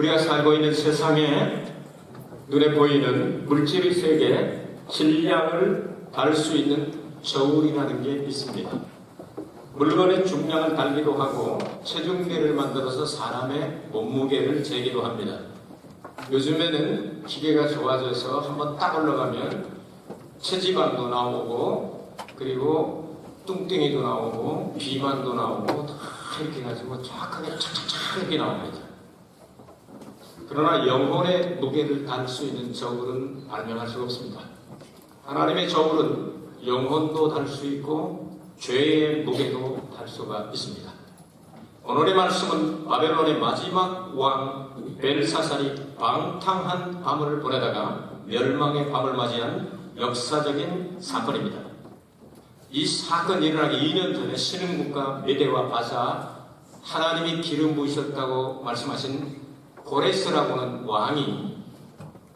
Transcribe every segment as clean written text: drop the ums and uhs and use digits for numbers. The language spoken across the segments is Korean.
우리가 살고 있는 세상에 눈에 보이는 물질의 세계에 질량을 달 수 있는 저울이라는 게 있습니다. 물건의 중량을 달기도 하고 체중계를 만들어서 사람의 몸무게를 재기도 합니다. 요즘에는 기계가 좋아져서 한번 딱 올라가면 체지방도 나오고 그리고 뚱땡이도 나오고 비만도 나오고 다 이렇게 가지고 정확하게 착착착 이렇게 나옵니다. 그러나 영혼의 무게를 달 수 있는 저울은 발명할 수가 없습니다. 하나님의 저울은 영혼도 달 수 있고 죄의 무게도 달 수가 있습니다. 오늘의 말씀은 바벨론의 마지막 왕 벨사살이 방탕한 밤을 보내다가 멸망의 밤을 맞이한 역사적인 사건입니다. 이 사건이 일어나기 2년 전에 신흥국가 메대와 바사 하나님이 기름 부으셨다고 말씀하신 고레스라고 하는 왕이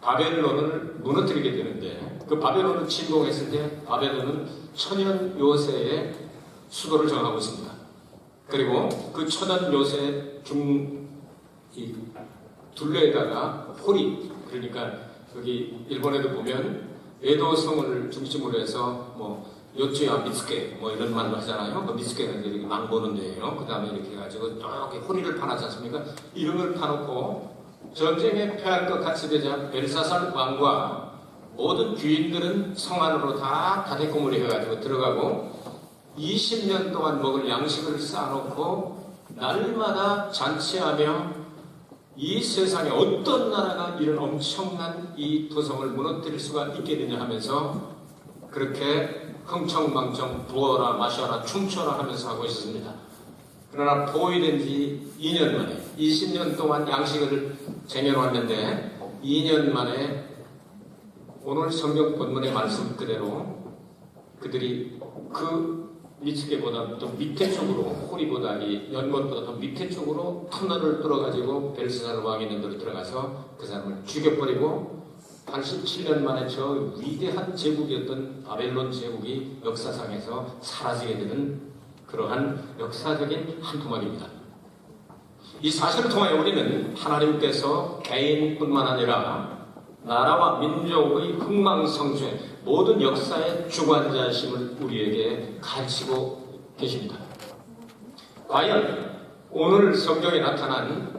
바벨론을 무너뜨리게 되는데, 그 바벨론을 침공했을 때 바벨론은 천연 요새의 수도를 정하고 있습니다. 그리고 그 천연 요새 둘레에다가 호리, 그러니까 여기 일본에도 보면 에도성을 중심으로 해서 요츠야 미츠케 이런 말로 하잖아요. 그 미츠케는 이렇게 망보는 데예요. 그 다음에 이렇게 해가지고 이렇게 호리를 파놨지 않습니까? 이런 걸 파놓고 전쟁에 패할 것 같이 되자 벨사살 왕과 모든 귀인들은 성 안으로 다 다대꾸물이 해가지고 들어가고 20년 동안 먹을 양식을 쌓아놓고 날마다 잔치하며 이 세상에 어떤 나라가 이런 엄청난 이 도성을 무너뜨릴 수가 있게 되냐 하면서 그렇게 흥청망청 부어라 마셔라 춤춰라 하면서 하고 있었습니다. 그러나 포위된 지 2년 만에 20년 동안 양식을 쟁여놨는데 2년 만에 오늘 성경 본문의 말씀 그대로 그들이 그 미츠게보다 더 밑에 쪽으로 호리보다 이 연못보다 더 밑에 쪽으로 터널을 뚫어가지고 벨사살 왕이 있는 데로 들어가서 그 사람을 죽여버리고 87년 만에 저 위대한 제국이었던 바벨론 제국이 역사상에서 사라지게 되는 그러한 역사적인 한 토막입니다. 이 사실을 통하여 우리는 하나님께서 개인뿐만 아니라 나라와 민족의 흥망성쇠 모든 역사의 주관자이심을 우리에게 가르치고 계십니다. 과연 오늘 성경에 나타난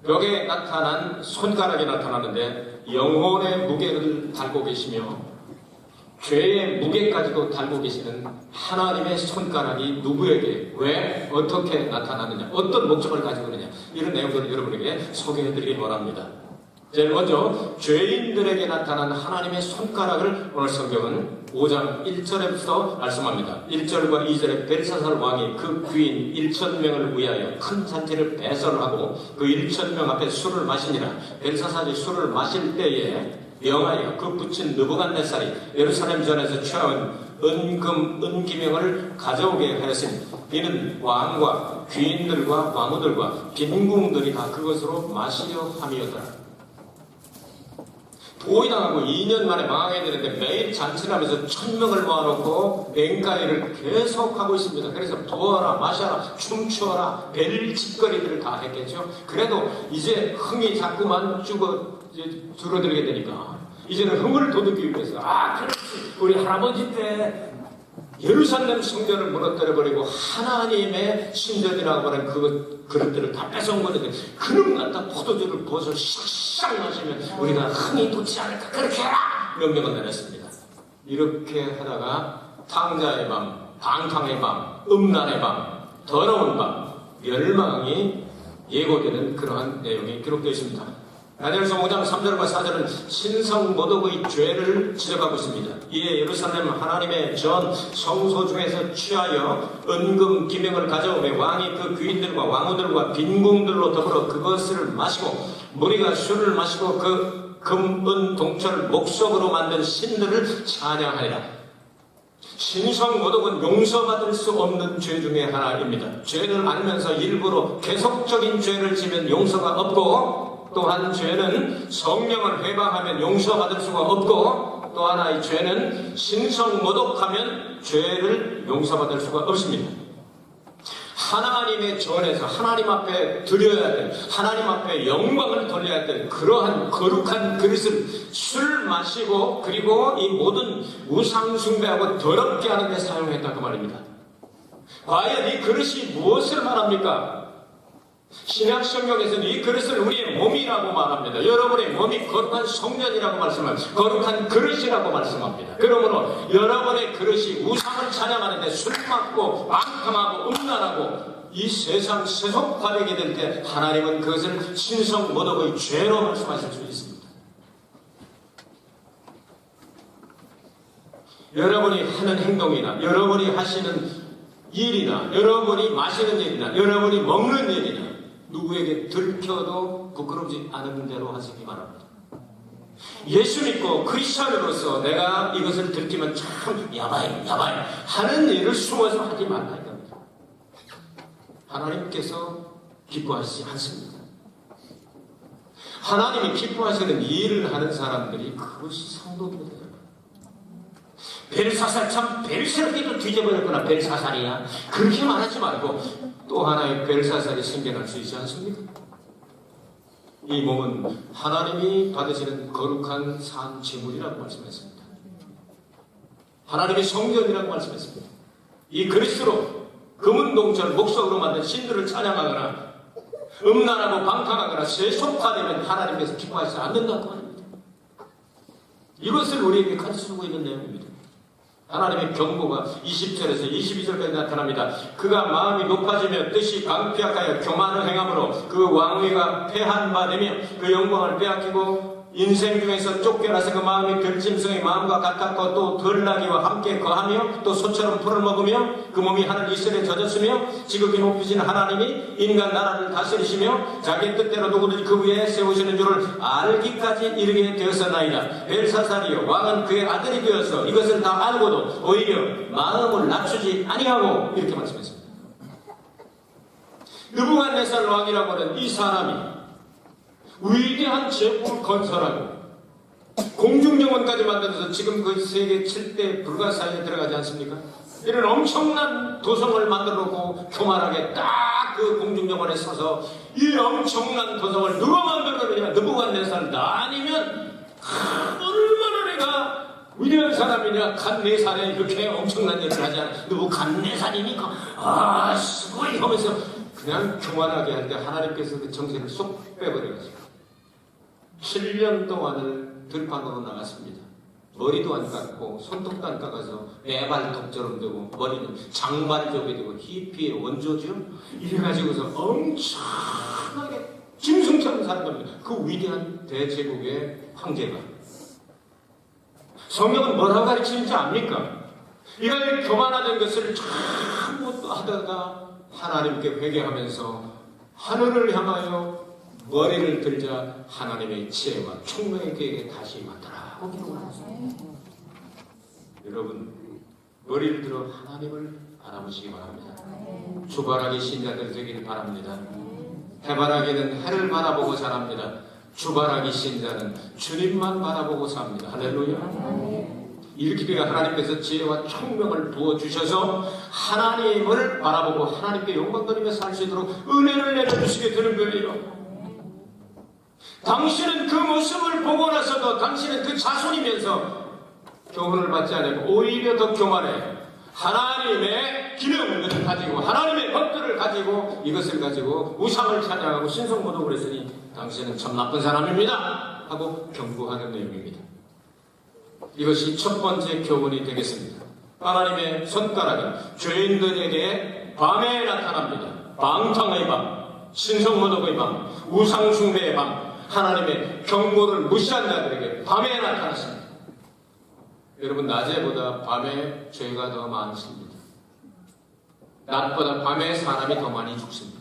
벽에 나타난 손가락이 나타나는데 영혼의 무게를 달고 계시며 죄의 무게까지도 달고 계시는 하나님의 손가락이 누구에게 왜 어떻게 나타나느냐 어떤 목적을 가지고 있느냐 이런 내용들을 여러분에게 소개해드리기 원합니다. 제일 먼저 죄인들에게 나타난 하나님의 손가락을 오늘 성경은 5장 1절에부터 말씀합니다. 1절과 2절에 벨사살 왕이 그 귀인 1,000명을 위하여 큰 잔치를 배설하고 그 1,000명 앞에 술을 마시니라. 벨사살이 술을 마실 때에 명하여 그 붙인 느부갓네살이 예루살렘 전에서 취하은 은기명을 가져오게 하였으니 이는 왕과 귀인들과 왕후들과 빈궁들이 다 그것으로 마시려 함이었더라. 포위당하고 2년 만에 망하게 되는데 매일 잔치를 하면서 1,000명을 모아놓고 맹가리를 계속하고 있습니다. 그래서 부어라 마셔라 춤추어라 벨짓거리들을 다 했겠죠. 그래도 이제 흥이 자꾸만 줄어들게 되니까 이제는 흥을 돋우기 위해서 그렇지 우리 할아버지 때 예루살렘 성전을 무너뜨려버리고 하나님의 신전이라고 하는 그 그릇들을 다 뺏어온 건데 그놈 갖다 포도주를 부어서 샥샥 마시면 우리가 흥이 돋지 않을까 그렇게 해라 명령을 내렸습니다. 이렇게 하다가 탕자의 밤, 방탕의 밤, 음란의 밤, 더러운 밤, 멸망이 예고되는 그러한 내용이 기록되어 있습니다. 다니엘서 5장 3절과 4절은 신성 모독의 죄를 지적하고 있습니다. 이에 예루살렘 하나님의 전 성소 중에서 취하여 은금 기명을 가져오며 왕이 그 귀인들과 왕후들과 빈궁들로 더불어 그것을 마시고 무리가 술을 마시고 그 금, 은, 동철, 목석으로 만든 신들을 찬양하리라. 신성 모독은 용서받을 수 없는 죄 중에 하나입니다. 죄를 알면서 일부러 계속적인 죄를 지면 용서가 없고 또한 죄는 성령을 회방하면 용서받을 수가 없고 또 하나의 죄는 신성 모독하면 죄를 용서받을 수가 없습니다. 하나님의 전에서 하나님 앞에 드려야 될, 하나님 앞에 영광을 돌려야 될 그러한 거룩한 그릇을 술 마시고 그리고 이 모든 우상 숭배하고 더럽게 하는 데 사용했다 그 말입니다. 과연 이 그릇이 무엇을 말합니까? 신약 성경에서는 이 그릇을 우리의 몸이라고 말합니다. 여러분의 몸이 거룩한 성전이라고 말씀합니다. 거룩한 그릇이라고 말씀합니다. 그러므로 여러분의 그릇이 우상을 찬양하는데 술 먹고 방탕하고 음란하고 이 세상 세속화되게 될 때 하나님은 그것을 신성 모독의 죄로 말씀하실 수 있습니다. 여러분이 하는 행동이나 여러분이 하시는 일이나 여러분이 마시는 일이나 여러분이 먹는 일이나 누구에게 들켜도 부끄럽지 않은 대로 하시기 바랍니다. 예수 믿고 크리스찬으로서 내가 이것을 들키면 참 야바이 하는 일을 숨어서 하지 말아야 합니다. 하나님께서 기뻐하시지 않습니다. 하나님이 기뻐하시는 일을 하는 사람들이 그것이 상도입니다. 벨사살 참 벨세르기도 뒤져버렸구나 벨사살이야. 그렇게 말하지 말고 또 하나의 벨사살이 생겨날 수 있지 않습니까? 이 몸은 하나님이 받으시는 거룩한 산 제물이라고 말씀했습니다. 하나님의 성전이라고 말씀했습니다. 이 그리스로 금은동절 목석으로 만든 신들을 찬양하거나 음란하고 방탕하거나 세속화되면 하나님께서 기뻐하지 않는다고 합니다. 이것을 우리에게 가르치고 있는 내용입니다. 하나님의 경고가 20절에서 22절까지 나타납니다. 그가 마음이 높아지며 뜻이 강피하여 교만을 행함으로 그 왕위가 패한 바 되며 그 영광을 빼앗기고 인생 중에서 쫓겨나서 그 마음이 들짐승의 마음과 같았고 또 들나귀와 함께 거하며 또 소처럼 풀을 먹으며 그 몸이 하늘 이슬에 젖었으며 지극히 높으신 하나님이 인간 나라를 다스리시며 자기 뜻대로 누구든지 그 위에 세우시는 줄을 알기까지 이르게 되었었나이다. 벨사살이요 왕은 그의 아들이 되어서 이것을 다 알고도 오히려 마음을 낮추지 아니하고 이렇게 말씀했습니다. 느부갓네살 왕이라고 하는 이 사람이 위대한 제국을 건설하고 공중정원까지 만들어서 지금 그 세계 7대 불가사의에 들어가지 않습니까? 이런 엄청난 도성을 만들어놓고 교만하게 딱 그 공중정원에 서서 이 엄청난 도성을 누가 만들었느냐? 느부갓네살 아니면 얼마나 내가 위대한 사람이냐? 간 4살에 이렇게 엄청난 일을 하지 않아. 느부갓네살이니까 수고이 하면서 그냥 교만하게 할 때 하나님께서 그 정신을 쏙 빼버려가지고 7년 동안을 들판으로 나갔습니다. 머리도 안 깎고 손톱도 안 깎아서 매발톱처럼 되고 머리는 장발족이 되고 히피의 원조죠. 이래가지고서 엄청나게 짐승처럼 사는 겁니다. 그 위대한 대제국의 황제가. 성경은 뭐라고 가르치는지 압니까? 이걸 교만하던 것을 전부 하다가 하나님께 회개하면서 하늘을 향하여 머리를 들자 하나님의 지혜와 총명의 그에게 다시 왔더라고 기록하셨습니다. 여러분 머리를 들어 하나님을 바라보시기 바랍니다. 주바라기 신자들 되기를 바랍니다. 해바라기는 해를 바라보고 자랍니다. 주바라기 신자는 주님만 바라보고 삽니다. 할렐루야. 이렇게 하나님께서 지혜와 총명을 부어주셔서 하나님을 바라보고 하나님께 영광 돌리며 살 수 있도록 은혜를 내려주시게 되는 거예요. 당신은 그 모습을 보고 나서도 당신은 그 자손이면서 교훈을 받지 않고 오히려 더 교만해. 하나님의 기능을 가지고 하나님의 법들을 가지고 이것을 가지고 우상을 찬양하고 신성모독을 했으니 당신은 참 나쁜 사람입니다 하고 경고하는 내용입니다. 이것이 첫 번째 교훈이 되겠습니다. 하나님의 손가락은 죄인들에게 밤에 나타납니다. 방탕의 밤, 신성모독의 밤, 우상숭배의 밤, 하나님의 경고를 무시한 자들에게 밤에 나타났습니다. 여러분 낮에보다 밤에 죄가 더 많습니다. 낮보다 밤에 사람이 더 많이 죽습니다.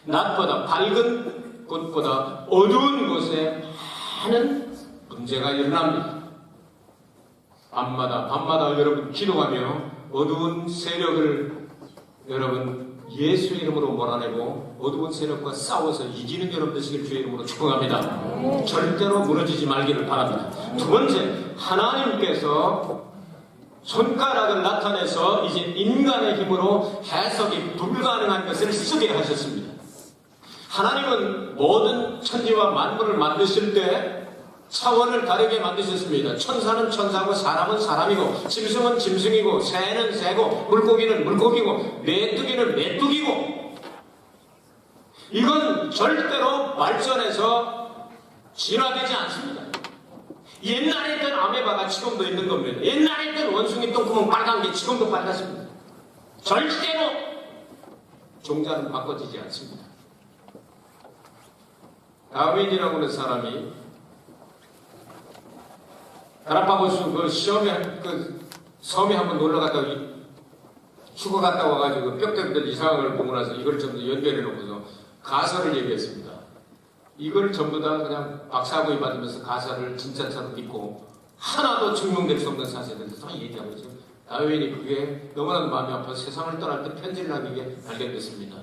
낮보다 밝은 곳보다 어두운 곳에 많은 문제가 일어납니다. 밤마다 여러분 기도하며 어두운 세력을 여러분 예수 이름으로 몰아내고 어두운 세력과 싸워서 이기는 여러분 되시길 주의 이름으로 축복합니다. 절대로 무너지지 말기를 바랍니다. 두 번째, 하나님께서 손가락을 나타내서 이제 인간의 힘으로 해석이 불가능한 것을 쓰게 하셨습니다. 하나님은 모든 천지와 만물을 만드실 때 차원을 다르게 만드셨습니다. 천사는 천사고 사람은 사람이고 짐승은 짐승이고 새는 새고 물고기는 물고기고 메뚜기는 메뚜기고, 이건 절대로 발전해서 진화되지 않습니다. 옛날에 있던 아메바가 지금도 있는 겁니다. 옛날에 있던 원숭이 똥구멍 빨간 게 지금도 빨갛습니다. 절대로 종자는 바꿔지지 않습니다. 다윈이라고 하는 사람이 가라파고스 그 섬에 한번 놀러 갔다가 휴가 갔다 와가지고 뼈대들 이상한 걸 보고 나서 이걸 전부 연결해 놓고서 가설을 얘기했습니다. 이걸 전부 다 그냥 박사학위 받으면서 가설을 진짜처럼 믿고 하나도 증명될 수 없는 사실을 다 얘기하고 있죠. 다윈이 그게 너무나도 마음이 아파서 세상을 떠날 때 편지를 남기게 발견됐습니다.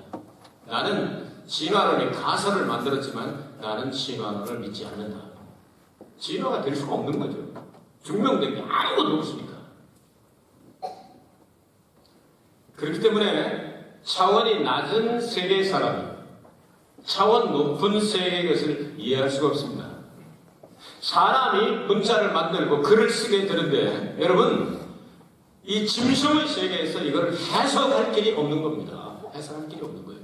나는 진화론의 가설을 만들었지만 나는 진화론을 믿지 않는다. 진화가 될 수가 없는 거죠. 증명된 게 아무것도 없으니까. 그렇기 때문에 차원이 낮은 세계의 사람이 차원 높은 세계의 것을 이해할 수가 없습니다. 사람이 문자를 만들고 글을 쓰게 되는데 여러분, 이 짐승의 세계에서 이걸 해석할 길이 없는 겁니다. 해석할 길이 없는 거예요.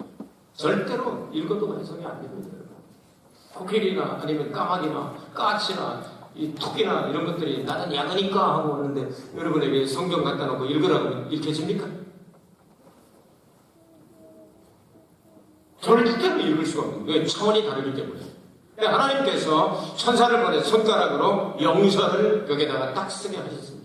절대로 읽어도 해석이 안 됩니다. 코끼리나 아니면 까마귀나 까치나 이 토끼나 이런 것들이 나는 야그니까 하고 오는데 여러분에게 성경 갖다 놓고 읽으라고 읽혀집니까? 절대로 읽을 수가 없는 거예요. 차원이 다르기 때문에. 하나님께서 천사를 보내 손가락으로 영설을 벽에다가 딱 쓰게 하셨습니다.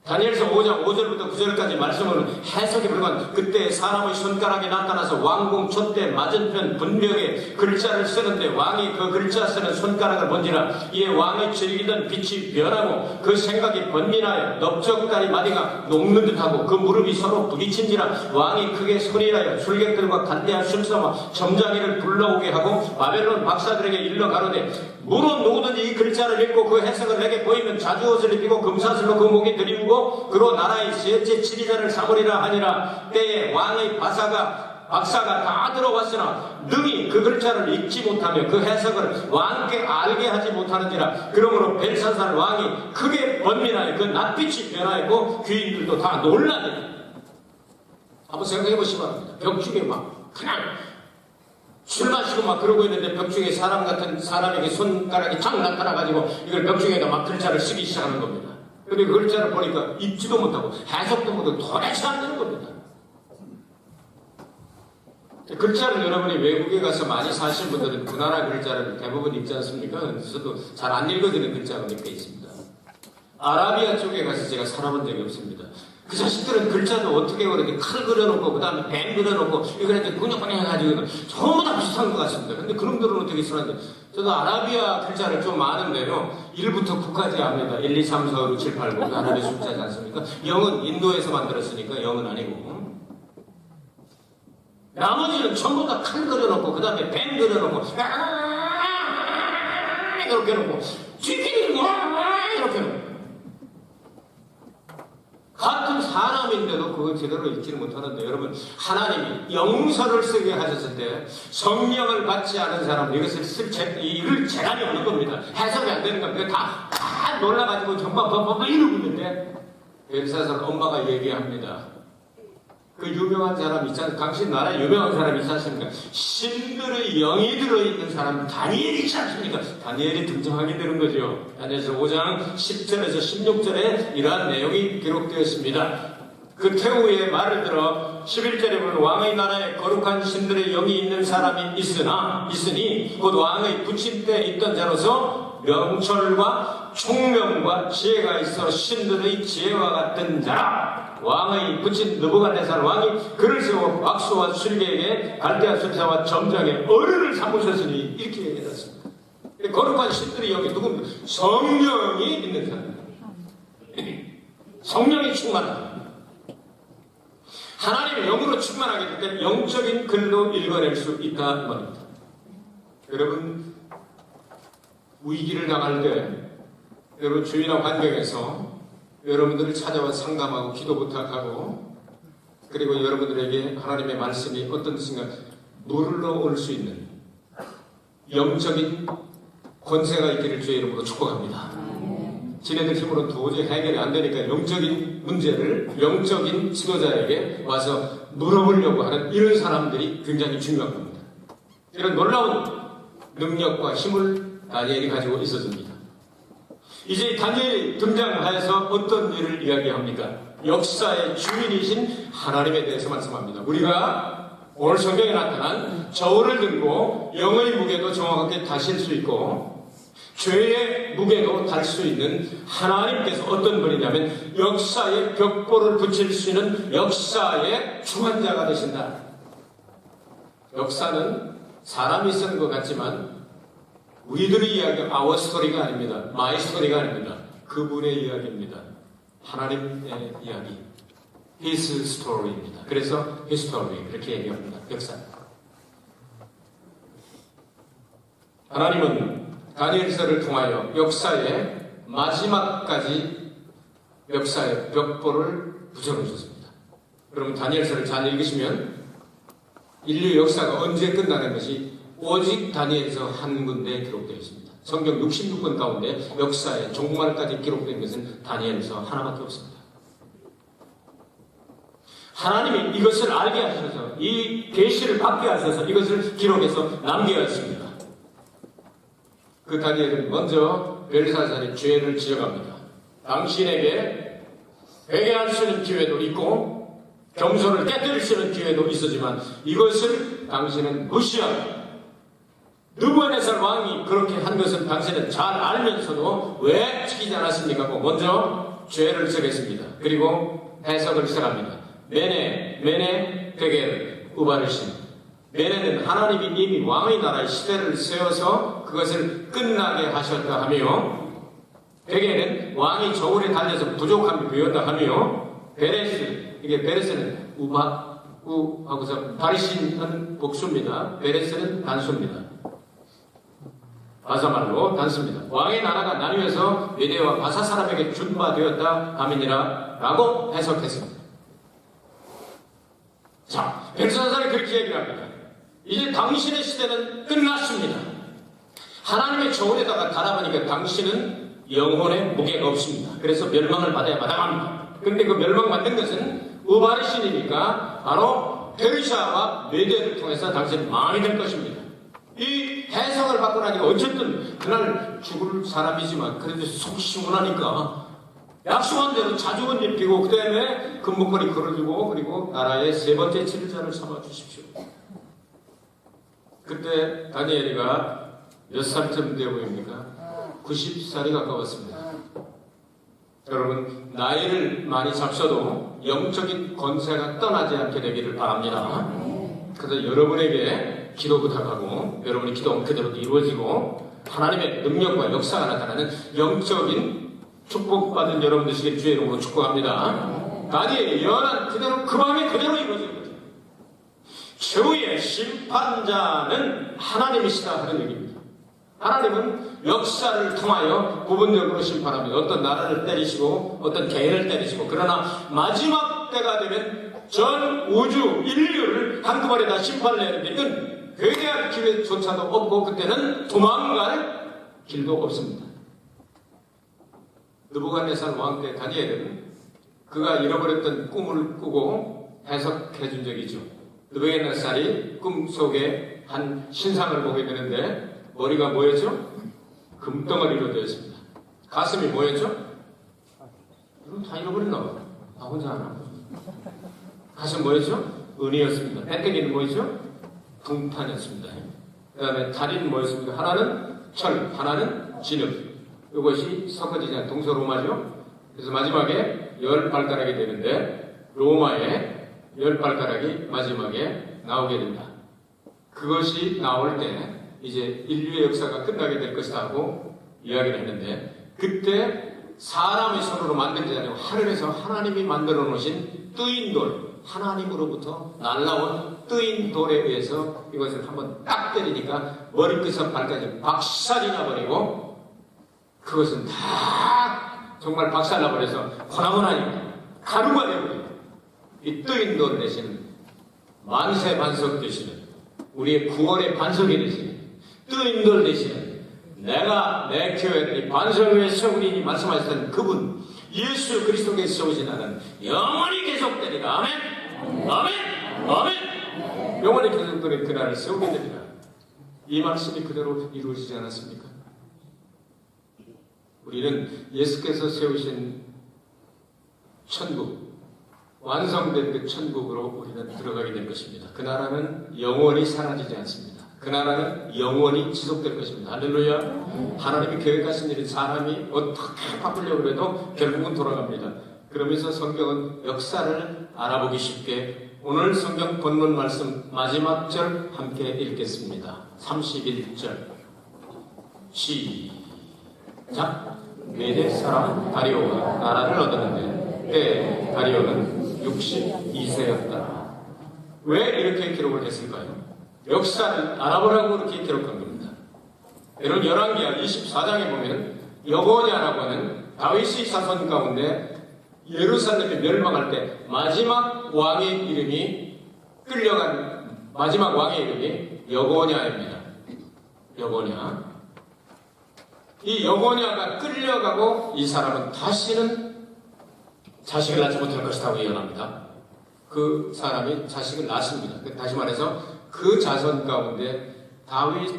다니엘서 5장 5절부터 9절까지 말씀을 해석해 보면 그때 사람의 손가락이 나타나서 왕궁 촛대 맞은편 분명에 글자를 쓰는데 왕이 그 글자 쓰는 손가락을 본지라 이에 왕이 즐기던 빛이 변하고 그 생각이 번민하여 넓적다리 마디가 녹는 듯하고 그 무릎이 서로 부딪힌지라 왕이 크게 소리하여 술객들과 간대한 술사와 점장이를 불러오게 하고 바벨론 박사들에게 일러 가로되 무릇 누구든지 이 글자를 읽고 그 해석을 내게 보이면 자주옷을 입히고 금사슬로 그 목에 들이우고 그로 나라의 셋째 치리자를 삼으리라 하니라. 때에 왕의 박사가 다 들어왔으나 능히 그 글자를 읽지 못하며 그 해석을 왕께 알게 하지 못하는지라. 그러므로 벨사살 왕이 크게 번민하여 그 낯빛이 변하였고 귀인들도 다 놀라니. 한번 생각해 보시기 바랍니다. 벽중에 막 그냥 술 마시고 막 그러고 있는데 벽중에 사람 같은 사람에게 손가락이 탁 나타나가지고 이걸 벽중에다 막 글자를 쓰기 시작하는 겁니다. 근데 그 글자를 보니까 읽지도 못하고 해석도 못하고 도대체 안 되는 겁니다. 글자를 여러분이 외국에 가서 많이 사신 분들은 그 나라 글자를 대부분 읽지 않습니까? 저도 잘 안 읽어지는 글자가 몇 개 있습니다. 아라비아 쪽에 가서 제가 살아본 적이 없습니다. 그 자식들은 글자도 어떻게 그렇게 칼 그려놓고 그 다음에 뱀 그려놓고 이걸 이제 군역군역 해가지고 전부 다 비슷한 것 같습니다. 근데 그놈들은 어떻게 쓰는지 저도 아라비아 글자를 좀 아는데요 1부터 9까지 압니다. 1, 2, 3, 4, 5, 6, 7, 8, 9 아라비 숫자지 않습니까? 0은 인도에서 만들었으니까 0은 아니고 나머지는 전부 다 칼 그려놓고 그 다음에 뱀 그려놓고 이렇게 해놓고 쥐끼리 이렇게 해놓고 같은 사람인데도 그걸 제대로 읽지를 못하는데 여러분 하나님이 영서를 쓰게 하셨을 때 성령을 받지 않은 사람은 이것을 읽을 재간이 없는 겁니다. 해석이 안 되는 겁니다. 다 놀라가지고 정말 이러고 있는데 벨사살 엄마가 얘기합니다. 그 유명한 사람 있잖아요. 당신 나라에 유명한 사람 있지 않습니까? 신들의 영이 들어있는 사람 다니엘이 있지 않습니까? 다니엘이 등장하게 되는 거죠. 다니엘서 5장 10절에서 16절에 이러한 내용이 기록되었습니다. 그 태후의 말을 들어 11절에 보면 왕의 나라에 거룩한 신들의 영이 있는 사람이 있으니 곧 왕의 부침대에 있던 자로서 명철과 총명과 지혜가 있어 신들의 지혜와 같은 자라. 왕의 붙인 느부갓네살 왕이 그를 세워 박수와 술객에게 갈대아 술사와 점장의 어른을 삼으셨으니 이렇게 얘기했습니다. 거룩한 신들의 영이 누굽니까? 성령이 있는 사람. 성령이 충만합니다. 하나님의 영으로 충만하기 때문에 영적인 글로 읽어낼 수 있다는 말입니다. 여러분 위기를 당할 때 여러분 주위나 환경에서 여러분들을 찾아와 상담하고 기도 부탁하고 그리고 여러분들에게 하나님의 말씀이 어떤 순간 물러올 수 있는 영적인 권세가 있기를 주의 이름으로 축복합니다. 지네들 힘으로 도저히 해결이 안 되니까 영적인 문제를 영적인 지도자에게 와서 물어보려고 하는 이런 사람들이 굉장히 중요한 겁니다. 이런 놀라운 능력과 힘을 다니엘이 가지고 있었습니다. 이제 다니엘이 등장하여서 어떤 일을 이야기합니까? 역사의 주인이신 하나님에 대해서 말씀합니다. 우리가 오늘 성경에 나타난 저울을 들고 영의 무게도 정확하게 다실 수 있고 죄의 무게도 달 수 있는 하나님께서 어떤 분이냐면 역사의 벽보를 붙일 수 있는 역사의 주관자가 되신다. 역사는 사람이 쓰는 것 같지만 우리들의 이야기가 our 스토리가 아닙니다. my 스토리가 아닙니다. 그분의 이야기입니다. 하나님의 이야기. his story입니다. 그래서 history 그렇게 얘기합니다. 역사. 하나님은 다니엘서를 통하여 역사의 마지막까지 역사의 벽보를 붙여놓으셨습니다. 여러분 다니엘서를 잘 읽으시면 인류 역사가 언제 끝나는 것이 오직 다니엘서 한 군데에 기록되어 있습니다. 성경 66권 가운데 역사의 종말까지 기록된 것은 다니엘서 하나밖에 없습니다. 하나님이 이것을 알게 하셔서 이 계시를 받게 하셔서 이것을 기록해서 남겨야 했습니다. 그 다니엘은 먼저 벨사살의 죄를 지적합니다. 당신에게 회개할 수 있는 기회도 있고 겸손을 깨뜨릴 수 있는 기회도 있었지만 이것을 당신은 무시하고 느부갓네살 왕이 그렇게 한 것은 당신은 잘 알면서도 왜 지키지 않았습니까? 먼저 죄를 지적했습니다. 그리고 해석을 시작합니다. 메네, 베겔, 우바르신. 메네는 하나님이 이미 왕의 나라의 시대를 세워서 그것을 끝나게 하셨다 하며 베겔은 왕이 저울에 달려서 부족함이 보였다 하며 베레스, 이게 베레스는 우하고서 바리신은 복수입니다. 베레스는 단수입니다. 바사말로 단수입니다. 왕의 나라가 나뉘어서 메대와 바사 사람에게 준바되었다 함이니라 라고 해석했습니다. 자, 벨사살이 그렇게 얘기를 합니다. 이제 당신의 시대는 끝났습니다. 하나님의 저울에다가 달아보니까 당신은 영혼의 무게가 없습니다. 그래서 멸망을 받아야 마땅합니다. 그런데 그 멸망받는 것은 우바르신이니까 바로 페르시아와 메대를 통해서 당신은 망이 될 것입니다. 이 해석을 받고 나니까 어쨌든 그날 죽을 사람이지만 그래도 속 시원하니까 약속한 대로 자주원 입히고 그 다음에 금목걸이 걸어주고 그리고 나라의 세 번째 지도자를 삼아주십시오. 그때 다니엘이가 몇 살쯤 되어 보입니까? 90살이 가까웠습니다. 여러분 나이를 많이 잡셔도 영적인 권세가 떠나지 않게 되기를 바랍니다. 그래서 여러분에게 기도 부탁하고 여러분의 기도는 그대로 이루어지고 하나님의 능력과 역사가 나타나는 영적인 축복받은 여러분 되시길 주의 이름으로 축복합니다. 다니엘이 예언한 그대로 그 밤에 그대로 이루어진 거죠. 최후의 심판자는 하나님이시다 하는 얘기입니다. 하나님은 역사를 통하여 부분적으로 심판합니다. 어떤 나라를 때리시고 어떤 개인을 때리시고 그러나 마지막 때가 되면 전 우주 인류를 한꺼번에 다 심판을 내는데 이건 회개할 기회조차도 없고 그때는 도망갈 길도 없습니다. 느부갓네살 왕 때 다니엘은 그가 잃어버렸던 꿈을 꾸고 해석해 준 적이 있죠. 느부갓네살이 꿈속에 한 신상을 보게 되는데 머리가 뭐였죠? 금덩어리로 되어 있습니다. 가슴이 뭐였죠? 이건 다 잃어버렸나 봐. 나 혼자 하나. 가슴 뭐였죠? 은이었습니다. 배때기는 뭐였죠? 동탄이었습니다. 그 다음에 다리는 뭐였습니까? 하나는 철, 하나는 진흙. 이것이 섞어지지 않은 동서로마죠. 그래서 마지막에 10발가락이 되는데 로마의 10발가락이 마지막에 나오게 된다. 그것이 나올 때 이제 인류의 역사가 끝나게 될 것이다 하고 이야기를 했는데 그때 사람의 손으로 만든 게 아니고 하늘에서 하나님이 만들어 놓으신 뜨인 돌, 하나님으로부터 날라온 뜨인 돌에 의해서 이것을 한번 딱 때리니까 머리끝에서 발까지 박살이 나버리고 그것은 다 정말 박살나버려서 고나고나니 가루가 되어버립니다. 이 뜨인 돌 대신 만세 반석 되시는 우리의 구원의 반석이 되시는 뜨인 돌 대신 내가 내 교회를 이 반석 위에 세우리니 말씀하셨던 그분 예수 그리스도께서 세우신 나는 영원히 계속되리라. 아멘. 아멘. 아멘. 영원히 계속되는 그날을 세우게 됩니다. 이 말씀이 그대로 이루어지지 않았습니까? 우리는 예수께서 세우신 천국, 완성된 그 천국으로 우리는 들어가게 된 것입니다. 그 나라는 영원히 사라지지 않습니다. 그 나라는 영원히 지속될 것입니다. 할렐루야. 하나님이 계획하신 일은 사람이 어떻게 바꾸려고 해도 결국은 돌아갑니다. 그러면서 성경은 역사를 알아보기 쉽게 오늘 성경 본문 말씀 마지막 절 함께 읽겠습니다. 31절 시작. 메대 사람 다리오가 나라를 얻었는데 그때 다리오는 62세였다. 왜 이렇게 기록을 했을까요? 역사를 알아보라고 이렇게 기록한 겁니다. 여러분 열왕기하 24장에 보면 여고냐라고 하는 다윗의 자손 가운데 예루살렘이 멸망할 때 마지막 왕의 이름이 끌려간 마지막 왕의 이름이 여고냐입니다. 여고냐. 이 여고냐가 끌려가고 이 사람은 다시는 자식을 낳지 못할 것이라고 예언합니다. 그 사람이 자식을 낳습니다. 다시 말해서 그 자손 가운데 다윗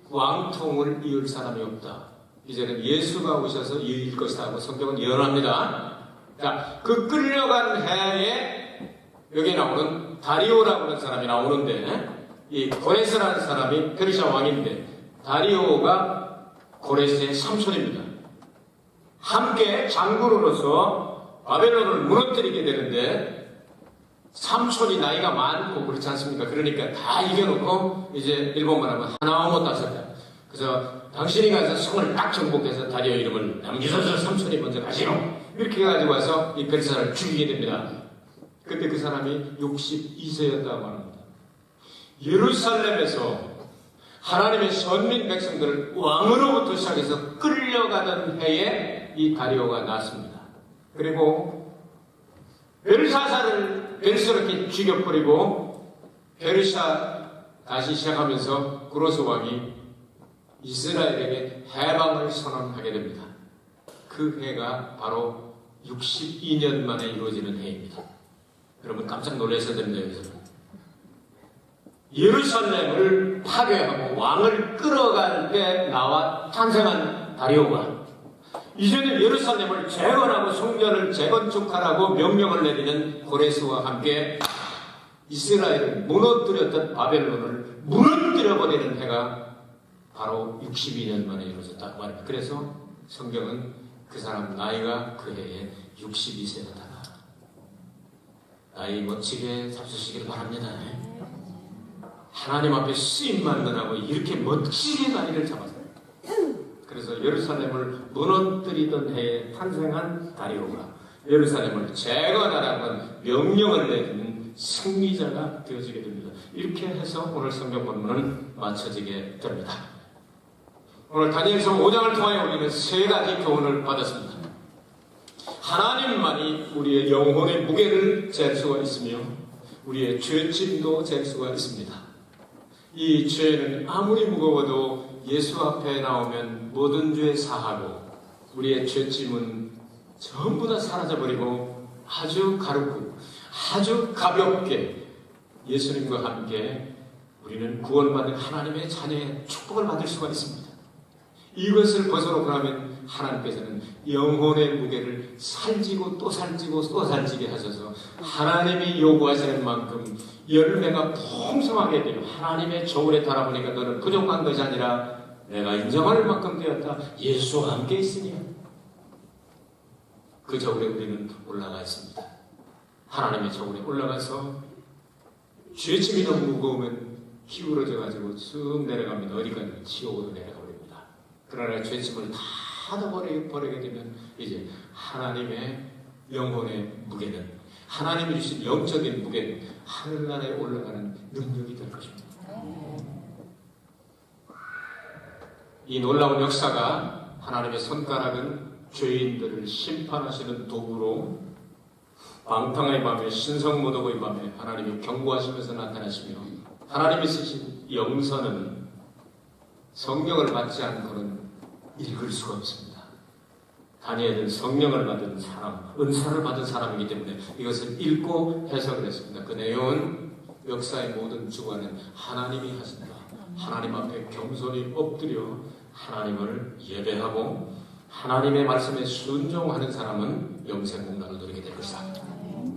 왕통을 이을 사람이 없다. 이제는 예수가 오셔서 이을 것이라고 성경은 예언합니다. 자, 그 끌려간 해에 여기 나오는 다리오라고 하는 사람이 나오는데 이 고레스라는 사람이 페르시아 왕인데 다리오가 고레스의 삼촌입니다. 함께 장군으로서 바벨론을 무너뜨리게 되는데 삼촌이 나이가 많고 그렇지 않습니까? 그러니까 다 이겨놓고 이제 일본말 하면 하나오모 따섰다. 그래서 당신이 가서 성을 딱 정복해서 다리오 이름을 남기소서 삼촌이 먼저 가시노. 이렇게 해가지고 와서 이 베르사를 죽이게 됩니다. 그때 그 사람이 62세였다고 합니다. 예루살렘에서 하나님의 선민 백성들을 왕으로부터 시작해서 끌려가던 해에 이 다리오가 났습니다. 그리고 벨사사를 벨스럽게 죽여버리고 페르시아 다시 시작하면서 구로스 왕이 이스라엘에게 해방을 선언하게 됩니다. 그 해가 바로 62년 만에 이루어지는 해입니다. 여러분 깜짝 놀라셔야 됩니다. 여기서는. 예루살렘을 파괴하고 왕을 끌어갈 때 나와 탄생한 다리오가 이제는 예루살렘을 재건하고 성전을 재건축하라고 명령을 내리는 고레스와 함께 이스라엘을 무너뜨렸던 바벨론을 무너뜨려버리는 해가 바로 62년 만에 이루어졌다고 합니다. 그래서 성경은 그 사람 나이가 그 해에 62세였다. 나이 멋지게 잡수시길 바랍니다. 하나님 앞에 쓰임만 하고 이렇게 멋지게 나이를 잡았어요. 그래서 예루살렘을 무너뜨리던 해에 탄생한 다리오가 예루살렘을 재건하라고 하는 명령을 내리는 승리자가 되어지게 됩니다. 이렇게 해서 오늘 성경 본문은 마쳐지게 됩니다. 오늘 다니엘서 5장을 통하여 우리는 세 가지 교훈을 받았습니다. 하나님만이 우리의 영혼의 무게를 잴 수가 있으며 우리의 죄짐도 잴 수가 있습니다. 이 죄는 아무리 무거워도 예수 앞에 나오면 모든 죄 사하고 우리의 죄짐은 전부 다 사라져버리고 아주 가볍고 아주 가볍게 예수님과 함께 우리는 구원받은 하나님의 자녀의 축복을 받을 수가 있습니다. 이것을 벗어놓고 나면 하나님께서는 영혼의 무게를 살지고 또 살지고 또 살지게 하셔서 하나님이 요구하시는 만큼 열매가 풍성하게 되고 하나님의 저울에 달아보니까 너는 부족한 것이 아니라 내가 인정할 만큼 되었다. 예수와 함께 있으니 그 저울에 우리는 올라가 있습니다. 하나님의 저울에 올라가서 죄짐이 너무 무거우면 기울어져가지고 쭉 내려갑니다. 어디까지 지옥으로 내려가버립니다. 그러나 죄짐을 다 버리게 되면 이제 하나님의 영혼의 무게는 하나님이 주신 영적인 무게는 하늘나라에 올라가는 능력이 될 것입니다. 이 놀라운 역사가 하나님의 손가락은 죄인들을 심판하시는 도구로 방탕의 밤에 신성모독의 밤에 하나님이 경고하시면서 나타나시며 하나님이 쓰신 영서는 성령을 받지 않고는 읽을 수가 없습니다. 다니엘은 성령을 받은 사람, 은사를 받은 사람이기 때문에 이것을 읽고 해석을 했습니다. 그 내용은 역사의 모든 주관은 하나님이 하신다. 하나님 앞에 겸손히 엎드려 하나님을 예배하고 하나님의 말씀에 순종하는 사람은 영생 공락을 누리게 될 것이다.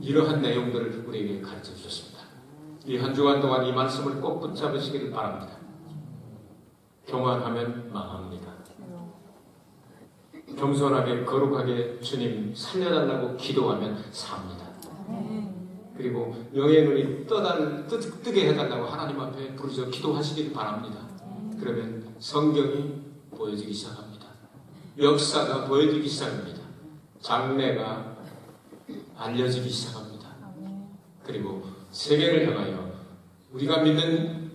이러한 내용들을 우리에게 가르쳐 주셨습니다. 이 한 주간 동안 이 말씀을 꼭 붙잡으시기를 바랍니다. 교만하면 망합니다. 겸손하게 거룩하게 주님 살려달라고 기도하면 삽니다. 그리고 영의 눈이 뜨게 해달라고 하나님 앞에 부르짖어 기도하시길 바랍니다. 그러면 성경이 보여지기 시작합니다. 역사가 보여지기 시작합니다. 장래가 알려지기 시작합니다. 그리고 세계를 향하여 우리가 믿는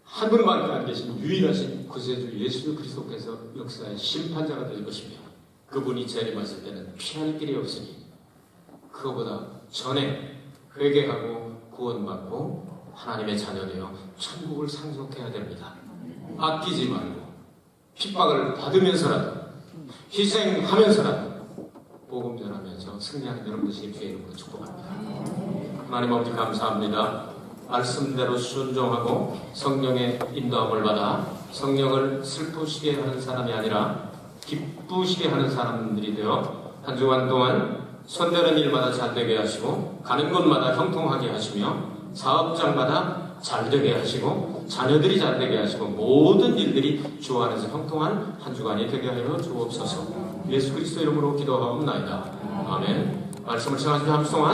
한 분밖에 안 계신 유일하신 구세주 예수 그리스도께서 역사의 심판자가 될 것이며 그분이 재림하실 때는 피할 길이 없으니 그거보다 전에 회개하고 구원받고 하나님의 자녀되어 천국을 상속해야 됩니다. 아끼지 말고 핍박을 받으면서라도 희생하면서라도 복음 전하면서 승리하는 여러분 되시길 주의 이름으로 축복합니다. 하나님 아버지 감사합니다. 말씀대로 순종하고 성령의 인도함을 받아 성령을 슬프시게 하는 사람이 아니라 기쁘시게 하는 사람들이 되어 한 주간 동안 손대는 일마다 잘되게 하시고 가는 곳마다 형통하게 하시며 사업장마다 잘되게 하시고 자녀들이 잘되게 하시고 모든 일들이 주 안에서 형통한 한 주간이 되게 하여 주옵소서. 예수 그리스도 이름으로 기도하옵나이다. 아멘. 말씀을 청하시는 함수 동안